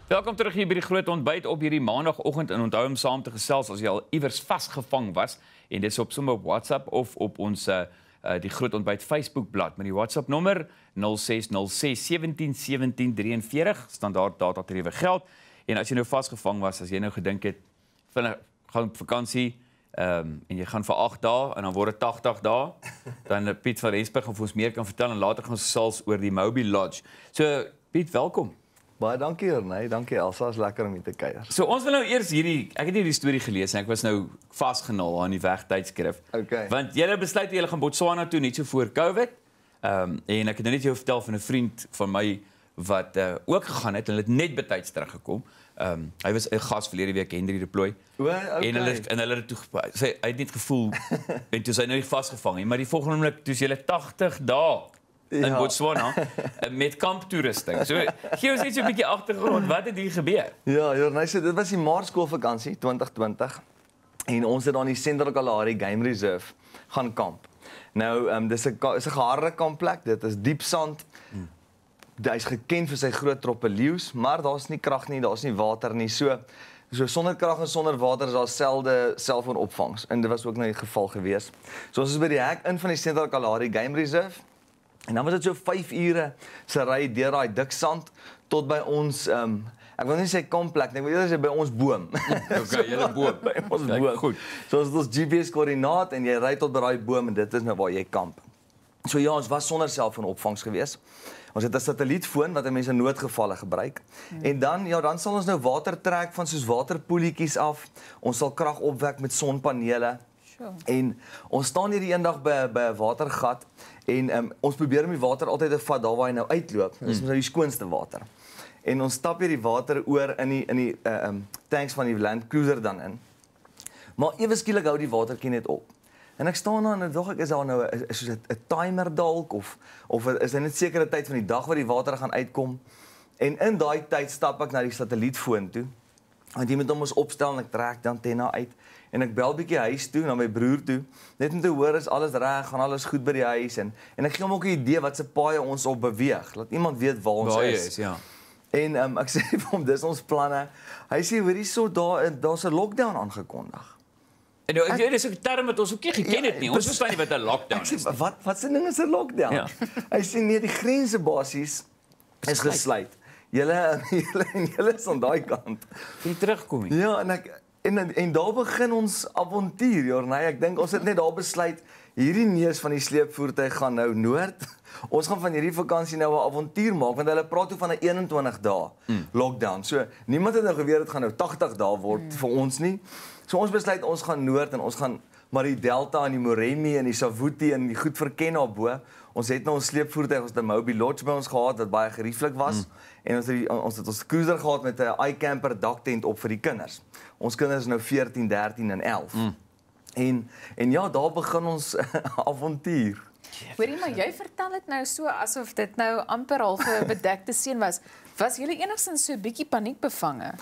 Welkom terug hier by die groot ontbyt op hierdie maandagooggend en onthou om saam te gesels as jy al iewers vasgevang was en dit is op sommer op WhatsApp of op ons die groot ontbyt Facebook bladsy met die WhatsApp nommer 0606171743 standaard datatariewe geld en as jy nou vasgevang was as jy nou gedink het vinnig gaan op vakansie en jy gaan vir 8 dae en dan word dit 80 dae dan Piet van Rensburg gaan vir ons meer kan vertel en later gaan ons gesels oor die Moby Lodge. So Piet, welkom. Baie dankie Renée, dankie Elsa, is lekker om hier te kuier. So ons wil nou eers ek het hierdie storie gelees en ek was nou vasgenaal aan die wegtydskrif. Okay. Want julle besluit julle gaan Botswana toe net so voor Covid. En ek het nou net jou vertel van 'n vriend van my wat ook gegaan het en hulle het net betyds teruggekom. Hy was 'n gas verlede week Henry Deploy. Okay. En hulle het toe hy het net gevoel en toe is hy nou vasgevang, maar die volgende oomblik toe is julle 80 dae in Botswana met kamptoerusting. So gee ons net so 'n bietjie agtergrond, wat het hier gebeur? Ja, Renée, so dit was die maartskoolvakansie 2020 en ons het dan die Central Kalahari Game Reserve gaan kamp. Nou, dis 'n geharde kampplek, dit is diep sand. Hy's geken vir sy groot troppe leeu's, maar daar's nie krag nie, daar's nie water nie. So sonder krag en sonder water is daar selde selfoonopvangs en dit was ook nou die geval gewees. So ons is by die hek in van die Central Kalahari Game Reserve. En dan was dit so 5 ure se ry deur daai dik sand tot by ons ek wil nie sê kampplek nie, ek wil eerder sê by ons boom. Okay, julle boom. By ons boom. Goed. So as ons GPS koördinaat en jy ry tot by daai boom en dit is nou waar jy kamp. So ja, ons was sonder selfoonopvangs gewees. Ons het 'n satellietfoon wat mense in noodgevalle gebruik. En dan sal ons nou water trek van soos waterpoelietjies af. Ons sal krag opwek met sonpanele. Sure. En ons staan hier die eendag by 'n watergat en ons probeer om die water altyd te vat daar waar hy nou uitloop. Dit is nou die skoonste water. En ons stap hier die water oor in die tanks van die Land Cruiser dan in. Maar ewe skielik hou die watertjie net op. En ek staan daar en dink ek is daar nou 'n timer dalk of is dit net sekere tyd van die dag waar die water gaan uitkom. En in daai tyd stap ek na die satellietfoon toe. Want jy moet hom ons opstel en ek trek die antenne uit en ek bel bietjie huis toe na my broer toe net om te hoor is alles reg, gaan alles goed by die huis en ek gee hom ook 'n idee wat se paaie ons op beweeg. Laat iemand weet waar ons is. Ja. En ek sê vir hom dis ons planne. Hy sê hoor hierso daar's 'n lockdown aangekondig. En nou dit is 'n term wat ons ook nie geken het nie. Ons verstaan nie wat 'n lockdown is. Wat se ding is 'n lockdown? Ja. Hy sê nee, die grense basies is gesluit. Julle is aan daai kant. Jy terugkom nie. Ja, en daar begin ons avontuur, Jornay. Ek dink ons het net daar besluit hierdie neus van die sleepvoertuig gaan nou noord. Ons gaan van hierdie vakansie nou 'n avontuur maak want hulle praat toe van 'n 21 dae lockdown. So niemand het nou geweet dit gaan nou 80 dae word vir ons nie. So ons besluit ons gaan noord en ons gaan maar die Delta en die Moremi en die Savuti en die goed verken daarbo. Ons het nou ons sleepvoertuig, ons het 'n Moby Lodge by ons gehad wat baie gerieflik was en ons het ons cruiser gehad met 'n iCamper daktent op vir die kinders. Ons kinders is nou 14, 13 en 11. En ja, daar begin ons avontuur. Hoorie, maar jy vertel dit nou so asof dit nou amper half 'n bedekte seën was. Was julle enigstens so 'n bietjie paniekbevange?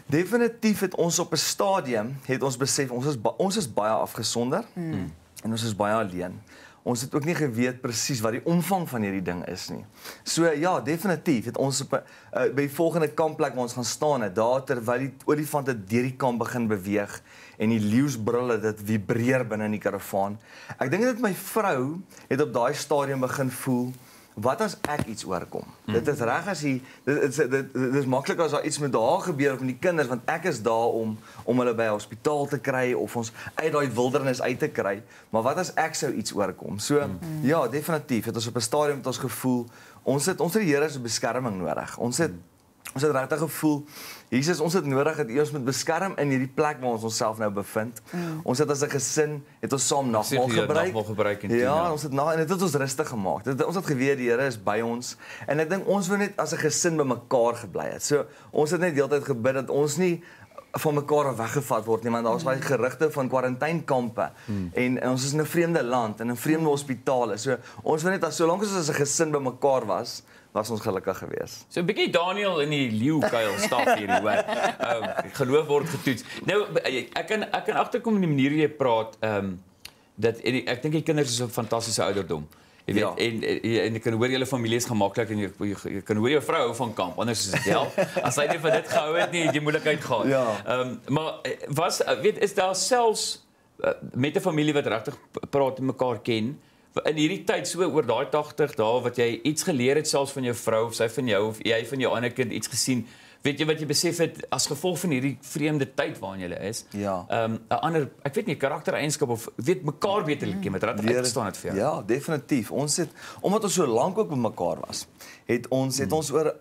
Definitief het ons op 'n stadium het ons besef ons is baie afgesonder en ons is baie alleen. Ons het ook nie geweet presies wat die omvang van hierdie ding is nie. So ja, definitief het ons op by die volgende kampplek waar ons gaan staan het, daar terwyl die olifante deur die kamp begin beweeg en die leeu'sbrille dit vibreer binne in die karavaan. Ek dink dit my vrou het op daai stadium begin voel wat as ek iets oorkom? Dit is reg as dit is maklik as daar iets met haar gebeur of met die kinders want ek is daar om hulle by 'n hospitaal te kry of ons uit daai wildernis uit te kry. Maar wat as ek sou iets oorkom? So ja, definitief het ons op 'n stadium met ons gevoel ons het die Here se beskerming nodig. Ons het regtig gevoel Jesus, ons het nodig dat U ons moet beskerm in hierdie plek waar ons onsself nou bevind. Ons het as 'n gesin het ons saam nagmaal gebruik. Ja, ons het en dit het ons rustig gemaak. Ons het geweet die Here is by ons en ek dink ons wou net as 'n gesin bymekaar gebly het. So ons het net deeltyd gebid dat ons nie van mekaar weggevat word nie, want daar's baie gerugte van kwarantainekampe en ons is in 'n vreemde land en in vreemde hospitale. So ons wou net solank as 'n gesin bymekaar was ons gelukkig geweest. So 'n bietjie Daniel in die leeukuil stap hierdie hoor. Geloof word getoets. Nou ek kan agterkom in die manier hoe jy praat, dat ek dink die kinders is op 'n fantastiese ouderdom. Jy weet, en jy kan hoor julle familie is gemaklik en jy kan hoor jou vrou hou van kamp. Anders is dit wel. As hy nie van dit gehou het nie, het jy moeilikheid gehad. Ja. Maar is daar selfs met 'n familie wat regtig praat en mekaar ken, in hierdie tyd so oor daai 80 dae wat jy iets geleer het selfs van jou vrou of sy van jou of jy van jou ander kind iets gesien, weet jy wat jy besef het as gevolg van hierdie vreemde tyd waarin jy is? Ja. 'n ander, ek weet nie, karaktereienskap of weet mekaar beter ken met wat uitgestaan het vir jou. Ja, definitief. Ons het omdat ons so lank ook met mekaar was, het ons oor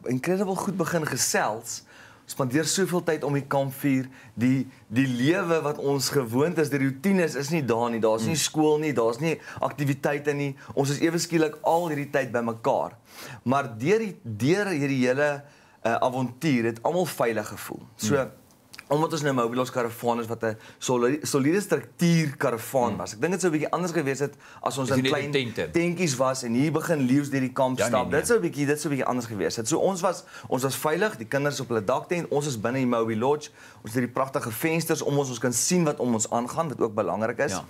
incredible goed begin gesels. Spandeer soveel tyd om die kampvuur, die lewe wat ons gewoond is, die routines is nie daar nie. Daar's nie skool nie, daar's nie aktiwiteite nie. Ons is ewe skielik al hierdie tyd by mekaar. Maar deur hierdie hele avontuur het almal veilig gevoel. So omdat ons nou Mobilos karavaan is wat 'n soliede struktuur karavaan was. Ek dink dit sou 'n bietjie anders gewees het as ons in klein tentjies was en hier begin leeu's deur die kamp stap. Dit sou 'n bietjie anders gewees het. So ons was veilig, die kinders op hulle daktent, ons is binne die Mobi Lodge. Ons het hierdie pragtige vensters om ons kan sien wat om ons aangaan, wat ook belangrik is.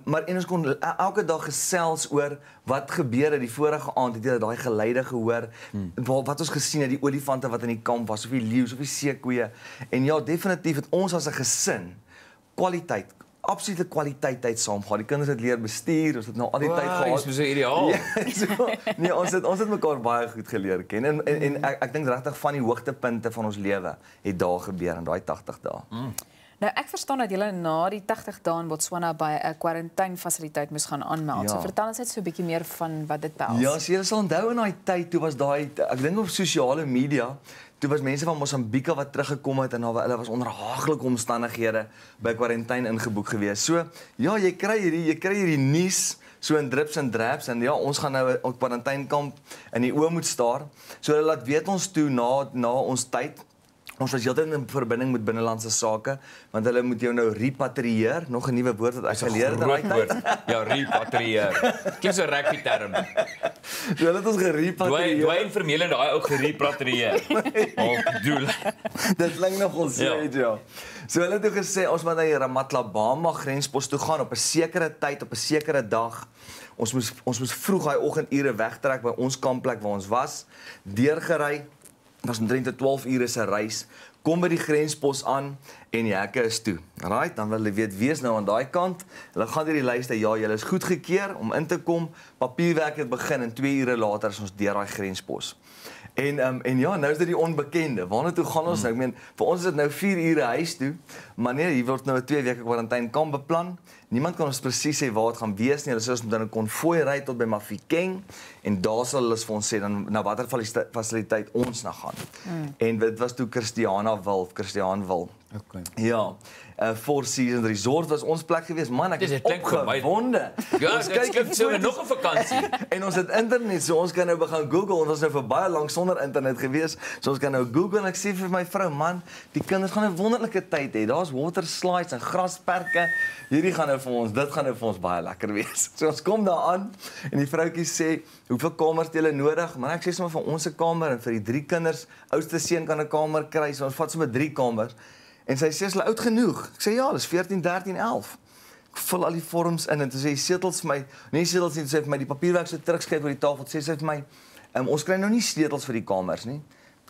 Maar en ons kon elke dag gesels oor wat gebeur het die vorige aand, het jy daai geluide gehoor, wat ons gesien het, die olifante wat in die kamp was, of die leeu's of die seekoeie. En ja, definitief het ons as 'n gesin absolute kwaliteit tyd saam gehad. Die kinders het leer bestuur, ons het nou al die tyd gehad. Dis so ideaal. Nee, ons het mekaar baie goed geleer ken en ek dink regtig van die hoogtepunte van ons lewe het daar gebeur in daai 80 dae. Nou ek verstaan dat julle na die 80 dae in Botswana by 'n kwarantainfasiliteit moes gaan aanmeld. Ja. So vertel ons net so 'n bietjie meer van wat dit behels. Ja, as jy sal onthou in daai tyd, toe was daai, ek dink op sosiale media, toe was mense van Mosambiek wat teruggekom het en hulle was onder haaglike omstandighede by kwarantyne ingeboek gewees. So, ja, jy kry hierdie nuus so in drips en drabs en ja, ons gaan nou 'n kwarantynekamp in die oë moet staar. So hulle laat weet ons toe na ons tyd. Ons was heeltyd in verbinding met binnelandse sake, want hulle moet jou nou repatrieer, nog 'n nuwe woord wat ek geleer het in daai tyd. Ja, repatrieer. Klink so 'n rugby term. So hulle het ons gerepatrieer. Dwayne Vermeulen daai ou gerepatrieer. Of doel. Dit klink nog ons ja. So hulle het toe gesê ons moet na die Ramatlabama grenspos toe gaan op 'n sekere tyd, op 'n sekere dag. Ons moes vroeg daai oggendure wegtrek by ons kampplek waar ons was, deurgery. Dit was omtrent 12 ure se reis. Kom by die grenspos aan en die hekke is toe. Right, dan wil hulle weet wie is nou aan daai kant. Hulle gaan deur die lyste, ja, julle is goedgekeur om in te kom. Papierwerk het begin en 2 ure later is ons deur daai grenspos. En ja, nou is dit die onbekende. Waarna toe gaan ons nou? Ek meen, vir ons is dit nou 4 ure huis toe, maar nee, hier word nou 'n 2 weke kwarantynekamp beplan. Niemand kan ons presies sê waar dit gaan wees nie. Hulle sê ons moet dan 'n konvooi ry tot by Mafikeng en daar sal hulle vir ons sê dan na watter fasiliteit ons na gaan. En dit was toe Christiaan Wil. Okay. Ja. Four Seasons Resort was ons plek geweest. Man, ek is opgewonde. Ja, ons kyk so nog 'n vakansie. En ons het internet, so ons kan nou begin Google. Ons was nou vir baie lank sonder internet geweest. So ons kan nou Google en ek sê vir my vrou, man, die kinders gaan 'n wonderlike tyd hê. Daar's water slides en grasperke. Dit gaan nou vir ons baie lekker wees. So ons kom daar aan en die vroutjie sê, "Hoeveel kamers het julle nodig?" Maar ek sê sommer vir ons 'n kamer en vir die 3 kinders, oudste seun kan 'n kamer kry. So ons vat sommer 3 kamers. En sy sê, "Is hulle oud genoeg?" Ek sê, "Ja, dis 14, 13, 11." Ek vul al die vorms in en toe sê sy sleutels vir my, nie sleutels nie, sê vir my die papierwerk so terugskryf oor die tafel. Sê sy vir my, "Ons kry nou nie sleutels vir die kamers nie."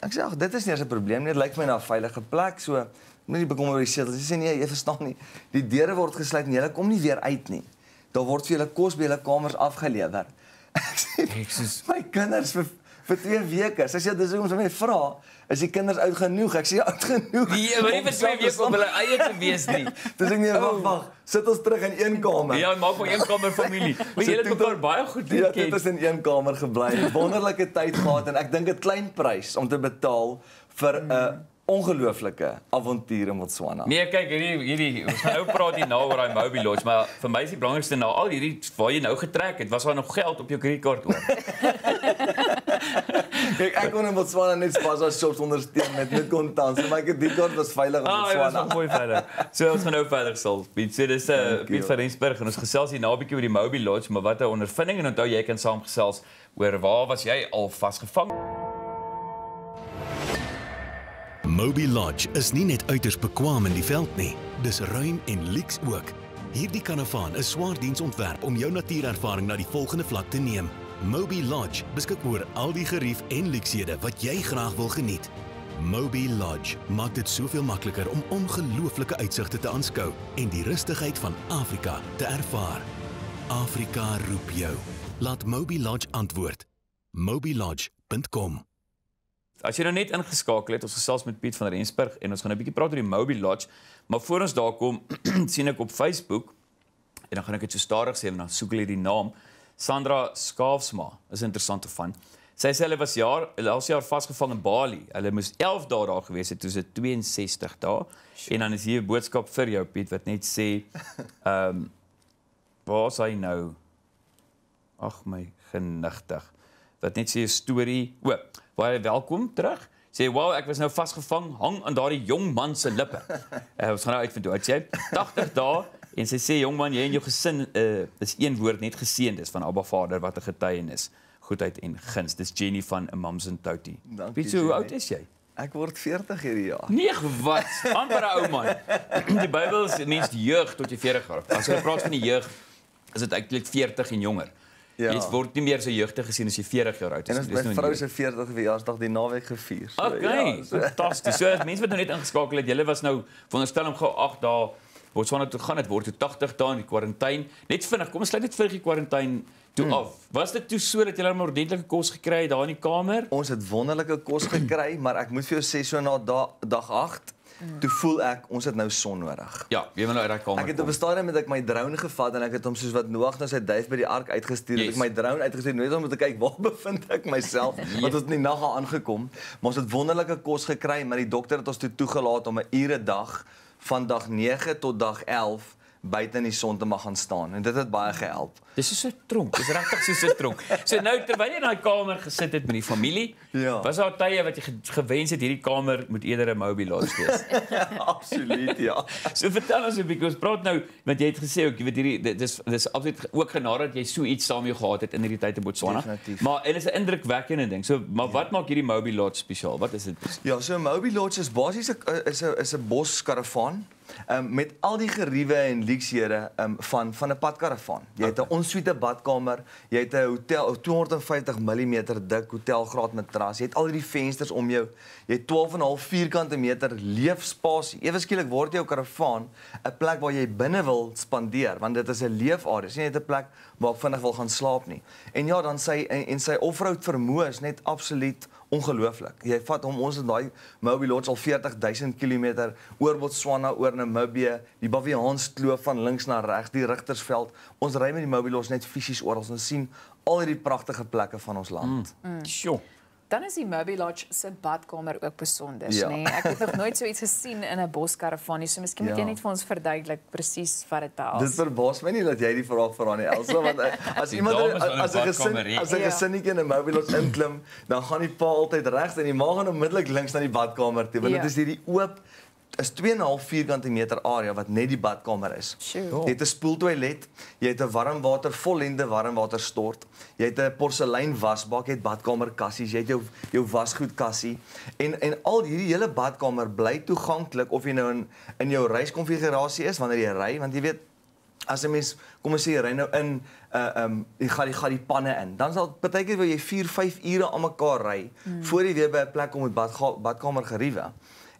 Ek sê, "Ag, dit is nie eens 'n probleem nie. Dit lyk my na 'n veilige plek, so moenie bekommer oor die sleutels." Sy sê, "Nee, jy verstaan nie. Die deure word gesluit en jy kom nie weer uit nie. Daar word vir julle kos by julle kamers afgelewer." Ek sê, "My kinders vir 2 weke." Sy sê, "Dis hoekom sy my vra, is die kinders oud genoeg?" Ek sê, "Oud genoeg." Nee, maar nie vir 2 weke om hulle eie te wees nie. Dis ek nee, wag. Sit ons terug in een kamer. Ja, maak maar een kamer familie. Maar jy het mekaar baie goed geken. Ja, dit is in een kamer gebly. Wonderlike tyd gehad en ek dink 'n klein prys om te betaal vir 'n ongelooflike avontuur in Botswana. Nee, kyk, hierdie ons gaan nou praat hier na oor daai Mobi Lodge, maar vir my is die belangrikste nou al hierdie waar jy nou getrek het, was daar nog geld op jou kredietkaart oor? Kijk, ek kon in Botswana net Spaza shops ondersteun met kontant, maar ek het die kaart was veilig in Botswana. Ja, was mooi verder. So ons gaan nou verder sal. Piet, so dis Piet van Rensburg en ons gesels hier na 'n bietjie oor die Mobi Lodge, maar wat 'n ondervinding en onthou jy kan saamgesels oor waar was jy al vasgevang? Mobi Lodge is nie net uiters bekwam in die veld nie, dis ruim en luks ook. Hierdie karavaan is swaar diens ontwerp om jou natuurervaring na die volgende vlak te neem. Moby Lodge beskik oor al die gerief en luksede wat jy graag wil geniet. Moby Lodge maak dit soveel makliker om ongelooflike uitsigte te aanskou en die rustigheid van Afrika te ervaar. Afrika roep jou. Laat Moby Lodge antwoord. mobylodge.com. As jy nou net ingeskakel het, ons gesels met Piet van Rensburg en ons gaan 'n bietjie praat oor die Moby Lodge, maar voor ons daar kom, sien ek op Facebook en dan gaan ek dit so stadig sê en dan soek ek die naam Sandra Skaafsma. Is 'n interessante van. Sy sê hulle was laas jaar vasgevang in Bali. Hulle moes 11 dae daar gewees het, toe se 62 dae. En dan is hier 'n boodskap vir jou Piet wat net sê waar is hy nou? Ag my genigtig. Wat net sê 'n storie. Baie welkom terug. Sê, wow, ek was nou vasgevang, hang aan daardie jong man se lippe. Ons gaan nou uitvind hoe jy 80 dae en sy sê jong man, jy en jou gesin is een woord net geseënd is van Abba Vader wat 'n getuienis, goedheid en guns. Dis Jenny van Mamsen Touty. Piet, hoe oud is jy? Ek word 40 hierdie jaar. Nee, wat? Amper 'n ou man. Die Bybel mens die jeug tot jy 40 jaar. As jy praat van die jeug, is dit eintlik 40 en jonger. Ja. Jy word nie meer so jeugtig gesien as jy 40 jaar oud is. En ons my vrou se 40 verjaarsdag die naweek gevier. Okay, fantasties. So mense wat nou net ingeskakel het, julle was nou veronderstel om gou 8 dae Botswana toe gaan, dit word toe 80 dae in die kwarantyne. Net vinnig, kom ons sluit net vir die kwarantyne toe af. Was dit toe so dat julle 'n ordentlike kos gekry het daar in die kamer? Ons het wonderlike kos gekry, maar ek moet vir jou sê so na dag 8, toe voel ek ons het nou son nodig. Ja, jy moet nou uit daai kamer Ek het op 'n stadium met ek my drone gevat en ek het hom soos wat Noag na sy duif by die ark uitgestuur, het ek my drone uitgestuur net om te kyk waar bevind ek myself, want ons het in die nag al aangekom, maar ons het wonderlike kos gekry, maar die dokter het ons toe toegelaat om 'n ure dag van dag 9 tot dag 11 buite in die son te mag gaan staan en dit het baie gehelp. Dis so 'n tronk, dis regtig so 'n tronk. So nou terwyl jy in daai kamer gesit het met die familie, Ja. was daar tye wat jy gewens het hierdie kamer moet eerder 'n Moby Lodge wees. Absoluut, ja. So vertel ons 'n bietjie, ons praat nou, want jy het gesê ook, jy weet hierdie dis absoluut ook genade dat jy so iets saam jou gehad het in hierdie tyd in Botswana. Definitief. Maar en is 'n indrukwekkende ding. So, maar wat maak hierdie Moby Lodge spesiaal? Wat is dit? Ja, so Moby Lodge is basies 'n boskaravaan met al die geriewe en luksehede van 'n padkaravaan. Jy het 'n ensuite badkamer, jy het 'n hotel 250 mm dik hotelgraad matras. Jy het al hierdie vensters om jou. Jy het 12,5 vierkante meter leefspasie. Ewe skielik word jou karavaan 'n plek waar jy binne wil spandeer, want dit is 'n leefarea. Dis nie net 'n plek waar ek vinnig wil gaan slaap nie. En ja, dan sy offroad vermoë is net absoluut ongelooflik. Jy vat hom, ons het daai Moby Lodge al 40,000 km oor Botswana, oor Namibië, die Baviaanskloof van links na regs, die Rigtersveld. Ons ry met die Moby Lodge net fisies oral. Ons sien al hierdie pragtige plekke van ons land. Sjoe. Dan is die Moby Lodge se badkamer ook besonder, Ja. nê? Ek het nog nooit so iets gesien in 'n boskaravaan nie. So miskien moet jy Ja. net vir ons verduidelik presies wat dit behels. Dit verbaas my nie dat jy die vraag vra nie, Elsa, want as Die iemand dames van 'n as 'n badkamer, hè? gesinnetjie in 'n Moby Lodge inklim, dan gaan die pa altyd regs en die ma gaan onmiddellik links na die badkamer toe, want Ja. dit is hierdie oop is 2,5 vierkante meter area wat net die badkamer is. Sjoe. Jy het 'n spoeltoilet, jy het 'n warmwater vollende warmwater stort, jy het 'n porselein wasbak, jy het badkamerkassies, jy het jou wasgoedkassie en al hierdie hele badkamer bly toeganklik of jy nou in jou reiskonfigurasie is wanneer jy ry, want jy weet as 'n mens kom ons sê jy ry nou in jy gaan die panne in. Dan sal partykeer wil jy 4-5 ure aan mekaar ry voor jy weer by 'n plek kom met badkamer geriewe.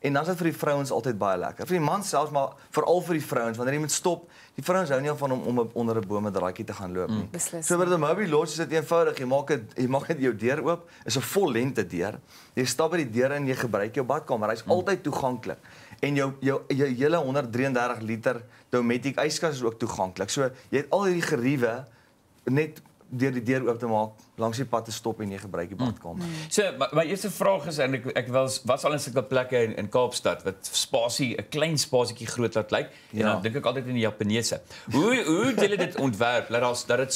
En dan is dit vir die vrouens altyd baie lekker. Vir die man selfs, maar veral vir die vrouens wanneer jy moet stop. Die vrouens hou nie van om onder 'n boom 'n draaitjie te gaan loop nie. Beslis. So by die Moby Lodge is dit eenvoudig. Jy maak dit jou deur oop, is 'n vol lengte deur. Jy stap by die deur en jy gebruik jou badkamer. Hy's altyd toeganklik. En jou hele 133 liter Dometic yskas is ook toeganklik. So jy het al hierdie geriewe net deur die deur oop te maak, langs die pad te stop en jy gebruik die badkamer. So, my eerste vraag is en ek was al in sulke plekke in Kaapstad wat spasie, 'n klein spasietjie groot laat lyk en Ja. dan dink ek altyd in die Japaneese. Hoe het julle dit ontwerp dat dit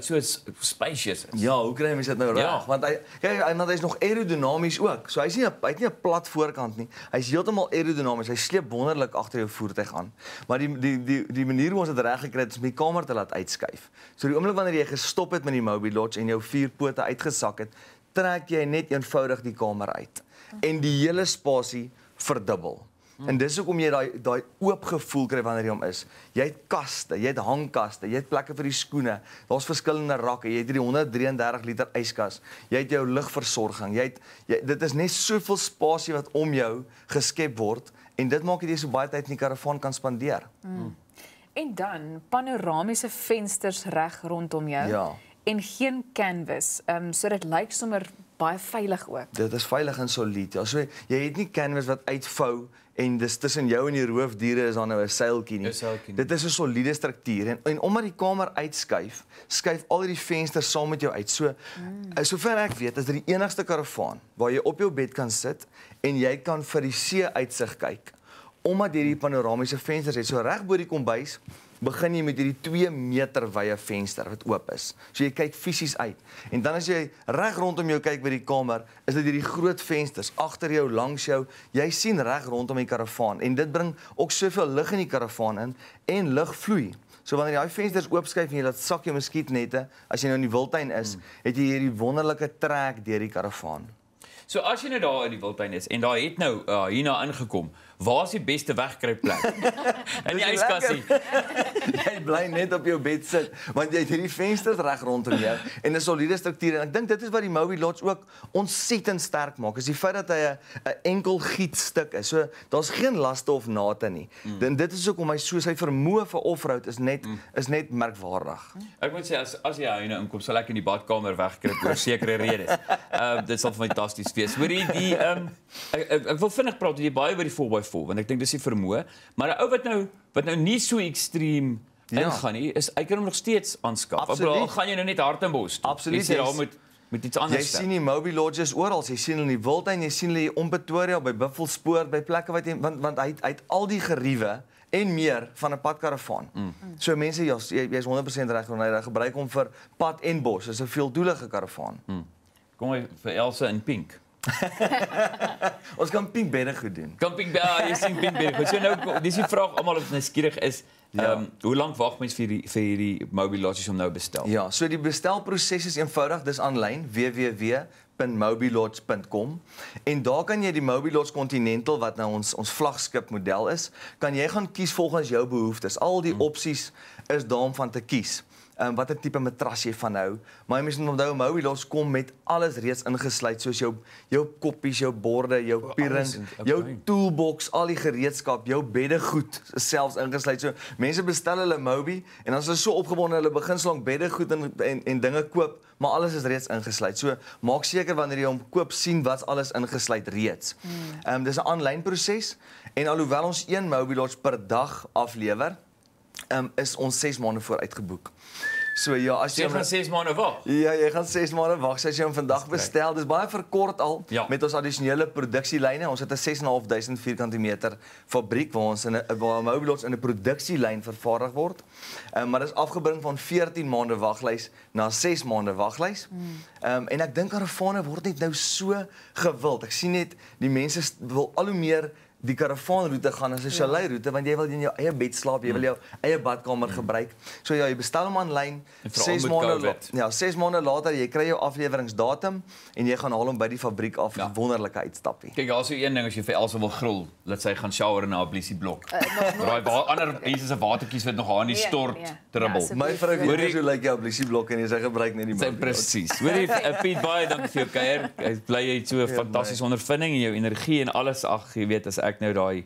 so spacious is? Ja, hoe kry mense dit nou reg? Ja. Want hy's nog aerodinamies ook. So hy het nie 'n plat voorkant nie. Hy's heeltemal aerodinamies. Hy sleep wonderlik agter jou voertuig aan. Maar die manier hoe ons dit reg gekry het is om die kamer te laat uitskuif. So die oomblik wanneer jy gestop het met die Moby Lodge en jou 4 pote uitgesak het, trek jy net eenvoudig die kamer uit en die hele spasie verdubbel. En dis hoekom jy daai oop gevoel kry wanneer jy hom is. Jy het kaste, jy het hangkaste, jy het plekke vir die skoene. Daar's verskillende rakke. Jy het hierdie 133 liter yskas. Jy het jou ligversorging. Dit is net soveel spasie wat om jou geskep word en dit maak dat jy so baie tyd in die karavaan kan spandeer. En dan panoramiese vensters reg rondom jou. Ja. En geen canvas. So dit lyk sommer baie veilig ook. Dit is veilig en solied. Ja, so jy het nie canvas wat uitvou en dis tussen jou en die roofdiere is daar nou 'n seiltjie nie. Dit is 'n soliede struktuur en omdat die kamer uitskuif, skuif al die vensters saam met jou uit. So sover ek weet, is dit die enigste karavaan waar jy op jou bed kan sit en jy kan vir die see uitsig kyk. Omdat jy die panoramiese vensters het, so reg bo die kombuis begin jy met hierdie 2 meter wye venster wat oop is. So jy kyk fisies uit. En dan as jy reg rondom jou kyk by die kamer, is dit hierdie groot vensters agter jou, langs jou. Jy sien reg rondom die karavaan en dit bring ook soveel lig in die karavaan in en lig vloei. So wanneer jy daai vensters oopskuif en jy laat sak jou muskietnette, as jy nou in die wildtuin is, het jy hierdie wonderlike trek deur die karavaan. So as jy nou daar in die wildtuin is en daar het nou hierna ingekom, waar is die beste wegkruipplek? In die yskassie. Jy bly net op jou bed sit, want jy het hierdie vensters reg rondom jou en 'n soliede struktuur en ek dink dit is wat die Moby Lodge ook ontsettend sterk maak. Is die feit dat hy 'n enkel gietstuk is. So daar's geen laste of nate nie. Dit is hoekom hy so sy vermoë vir offroad is net merkwaardig. Ek moet sê as jy hyne inkom, sal ek in die badkamer wegkruip oor sekere redes. Dit sal fantasties wees. Hoor jy ek wil vinnig praat oor jy baie oor die 4x4 want ek dink dis die vermoë, maar 'n ou wat nou nie so ekstreem ingaan nie, hy kan hom nog steeds aanskaf. Al gaan jy nou net Hartenbos toe. Absoluut. Jy sê daar met iets anders. Jy sien die Moby Lodges oral, jy sien hulle in die wildtuin, jy sien hulle hier om Pretoria by Buffelspoort, by plekke wat want hy het al die geriewe en meer van 'n padkaravaan. So mense, jy's 100% reg, want hy gebruik hom vir pad en bos. Dis 'n veeldoelige karavaan. Kom hy vir Elsa in pink. Ons kan pink bedde goed doen. Camping jy sien pink bedde. So nou dis die vraag almal wat nuuskierig is. Hoe lank wag mens vir hierdie Moby Lodges om nou bestel? Ja, so die bestelproses is eenvoudig, dis aanlyn www.mobylodge.com en daar kan jy die Moby Lodge Continental wat nou ons vlaggenskap model is, kan jy gaan kies volgens jou behoeftes. Al die opsies is daar om van te kies. Watter tipe matras jy van hou. Maar jy moet onthou Moby Lodge kom met alles reeds ingesluit soos jou koppies, jou borde, jou piering, jou toolbox, al die gereedskap, jou beddegoed selfs ingesluit. So mense bestel hulle Moby en dan is hulle so opgewonde hulle begin slank beddegoed en dinge koop, maar alles is reeds ingesluit. So maak seker wanneer jy hom koop sien wat's alles ingesluit reeds. Dis 'n aanlyn proses en alhoewel ons 1 Moby Lodge per dag aflewer, is ons 6 maande vooruit geboek. So ja, as jy gaan 6 maande wag. Ja, jy gaan 6 maande wag as jy hom vandag bestel. Dis baie verkort al met ons addisionele produksielyne. Ons het 'n 6.500 vierkante meter fabriek waar ons waar Moby Lodge in 'n produksielyn vervaardig word. Maar dis afgebring van 14 maande waglys na 6 maande waglys. En ek dink karavane word net nou so gewild. Ek sien net die mense wil al hoe meer die karavaanroete gaan as 'n chalet-roete want jy wil in jou eie bed slaap, jy wil jou eie badkamer gebruik. So ja, jy bestel hom aanlyn. 6 maande later jy kry jou afleweringsdatum en jy gaan haal hom by die fabriek af. 'n Wonderlike uitstappie. Kyk, daar's so een ding as jy vir Elsa wil gril, laat sy gaan shower in 'n blisieblok. Daai ander mense se watertjies wat nog haar in die stort dribbel. My vrou weet hoe lyk jou blisieblok en sy gebruik net die Moby Lodge. Presies. Hoorie Piet, baie dankie vir jou kuier. Ek bly jy het so 'n fantastiese ondervinding en jou energie en alles. Ag, jy weet as ek nou daai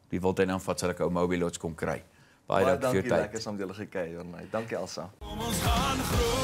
die wildtuin aanvat sal ek ou Moby Lodge kom kry. Baie dankie vir jou tyd. Lekker saam met julle gekuier, Jornay. Dankie Elsa. Kom ons gaan groei.